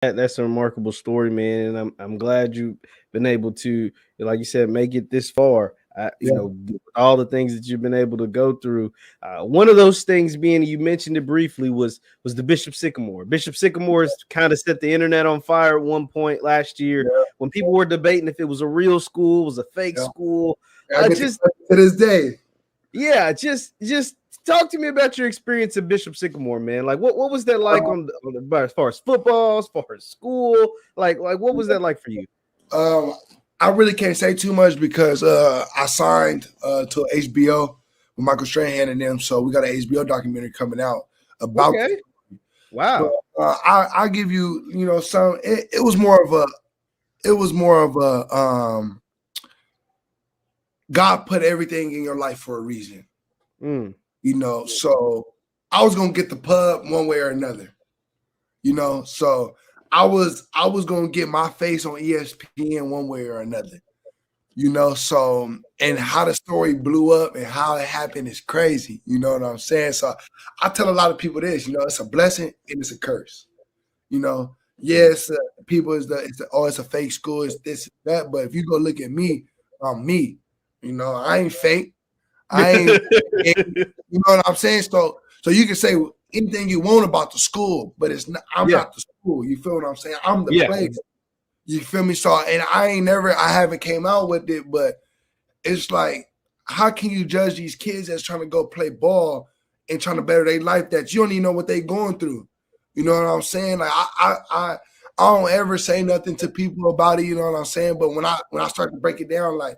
That's a remarkable story, man, and I'm glad you've been able to, like you said, make it this far. Yeah, All the things that you've been able to go through. One of those things, being you mentioned it briefly, was the Bishop Sycamore. Bishop Sycamore has kind of set the internet on fire at one point last year yeah, when people were debating if it was a real school, was a fake yeah. school. I get Just to this day. Yeah, just talk to me about your experience at Bishop Sycamore, man. Like, what was that like as far as football, as far as school? Like what was that like for you? Um, I really can't say too much because I signed to HBO with Michael Strahan and them, so we got an HBO documentary coming out about. Okay, But wow, I give you, some. It was more of a. It was more of a. God put everything in your life for a reason, mm. So I was gonna get the pub one way or another, So I was gonna get my face on ESPN one way or another, So and how the story blew up and how it happened is crazy. You know what I'm saying? So I tell a lot of people this, it's a blessing and it's a curse. Yes, people it's a fake school, it's this, that. But if you go look at me, I'm me. I ain't fake. I ain't, you know what I'm saying? So you can say anything you want about the school, but it's not. I'm not the school. You feel what I'm saying? I'm the place. You feel me? So, and I haven't came out with it, but it's like, how can you judge these kids that's trying to go play ball and trying to better their life that you don't even know what they going through? You know what I'm saying? Like I don't ever say nothing to people about it. You know what I'm saying? But when I start to break it down, like,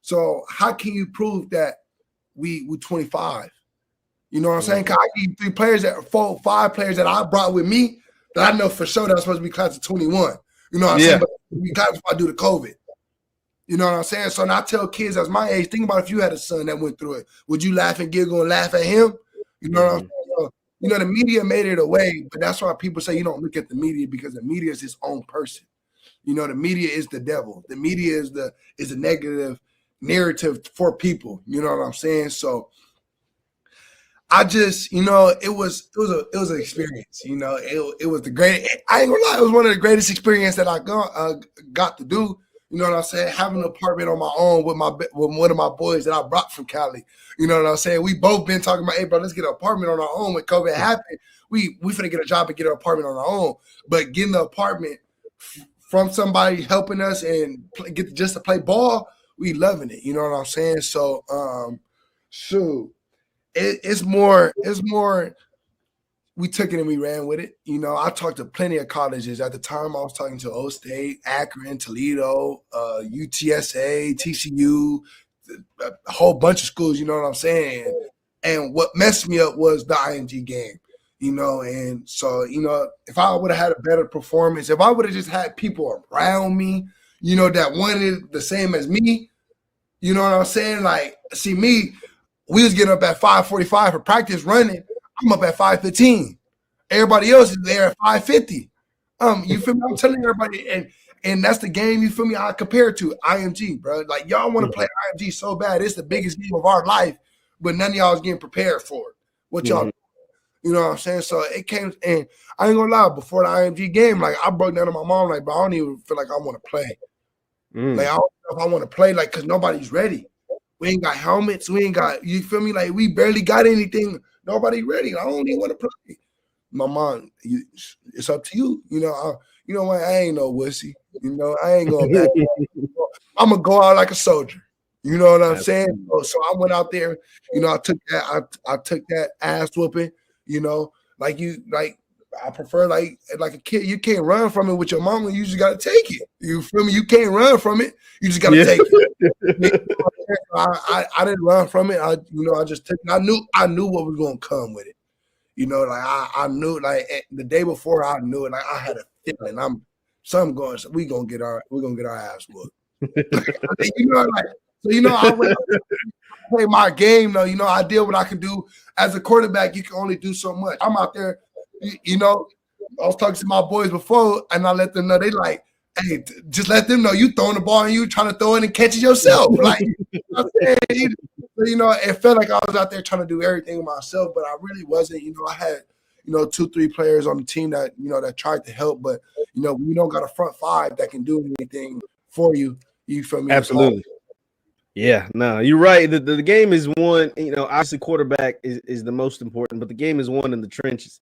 so how can you prove that we 25? You know what I'm saying? Cause I need 5 players that I brought with me that I know for sure that's supposed to be class of 21. You know what I'm saying? But we got before I do the COVID. You know what I'm saying? So now I tell kids that's my age, think about if you had a son that went through it. Would you laugh and giggle and laugh at him? You know what I'm saying? So, the media made it away, but that's why people say you don't look at the media because the media is its own person. The media is the devil. The media is a negative narrative for people. You know what I'm saying? So I just, it was an experience. It was the great. I ain't gonna lie, it was one of the greatest experiences that I got to do. You know what I'm saying? Having an apartment on my own with one of my boys that I brought from Cali. You know what I'm saying? We both been talking about, hey, bro, let's get an apartment on our own. When COVID happened, we finna get a job and get an apartment on our own. But getting the apartment from somebody helping us and get just to play ball, we loving it. You know what I'm saying? So, shoot. It's more. We took it and we ran with it. I talked to plenty of colleges at the time. I was talking to O State, Akron, Toledo, UTSA, TCU, a whole bunch of schools. You know what I'm saying? And what messed me up was the IMG game. And so if I would have had a better performance, if I would have just had people around me, that wanted the same as me, you know what I'm saying? Like, see me. We was getting up at 5:45 for practice running. I'm up at 5:15. Everybody else is there at 5:50. You feel me? I'm telling everybody, and that's the game. You feel me? I compare it to IMG, bro. Like y'all want to play IMG so bad. It's the biggest game of our life, but none of y'all is getting prepared for it. What y'all? You know what I'm saying? So it came, and I ain't gonna lie. Before the IMG game, like I broke down to my mom, like, bro, I don't even feel like I want to play. Like I don't know if I want to play, like, cause nobody's ready. We ain't got helmets. We ain't got, you feel me? Like, we barely got anything. Nobody ready. I don't even want to play. My mom, it's up to you. You know what? I ain't no wussy. I ain't going back. I'm going to go out like a soldier. You know what I'm saying? So I went out there. I took that ass whooping, like I prefer like a kid. You can't run from it with your mama. You just got to take it. You feel me? You can't run from it. You just got to take it. I didn't run from it. I just took it. I knew what was going to come with it. I knew, like, the day before I knew it. Like, I had a feeling we're going to get our ass whooped. I went play my game though. I did what I could do. As a quarterback, you can only do so much. I'm out there, I was talking to my boys before, and I let them know, they like, hey, just let them know you throwing the ball and you trying to throw it and catch it yourself. Like, it felt like I was out there trying to do everything myself, but I really wasn't. I had, 2-3 players on the team that that tried to help, but we don't got a front five that can do anything for you. You feel me? Absolutely. Yeah, no, you're right. The game is won. Obviously quarterback is the most important, but the game is won in the trenches.